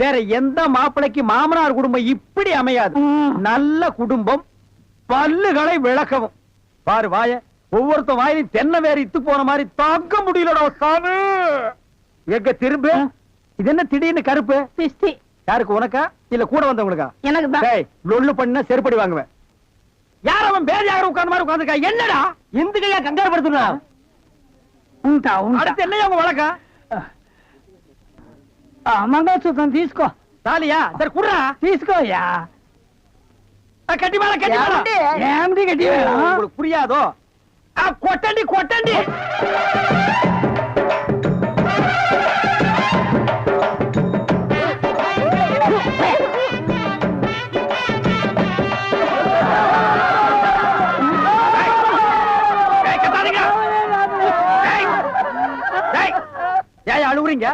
வேற எந்த மாப்பிளைக்கு மாமனார் குடும்பம் இப்படி அமையாது. நல்ல குடும்பம், பல்லுகளை விளக்கவும். பாரு வாய, ஒவ்வொருத்த வாயிலும் தென்னை வேற இத்து போன மாதிரி தாக்க முடியலடா சாமி. எங்க திரும்ப இது என்ன திடீர்னு கருப்பு பிஸ்தி? யாருக்கு, உனக்கா இல்ல கூட வந்தவங்களுக்கா? எனக்கு தான். டேய் லொள்ளு பண்ணா செருப்படி வாங்குவேன். யார் அவன் பேர் யாரும் உட்கார்ந்த மாதிரி உட்கார்ந்துருக்கா? என்னடா இந்த கையா கங்காரு படுத்துனா? அடுத்து என்னையா உங்க வழக்கம்? మంగళసూత్రం తీసుకో. தாலியா? சரி குடுறா. తీసుకోయా. கட்டி மேல கட்டி மேல. ఏమిటి గట్టి మేళం? உங்களுக்கு புரியாதோ? கொட்டண்டி கொட்டண்டி. ஏன் அழுவுறீங்க?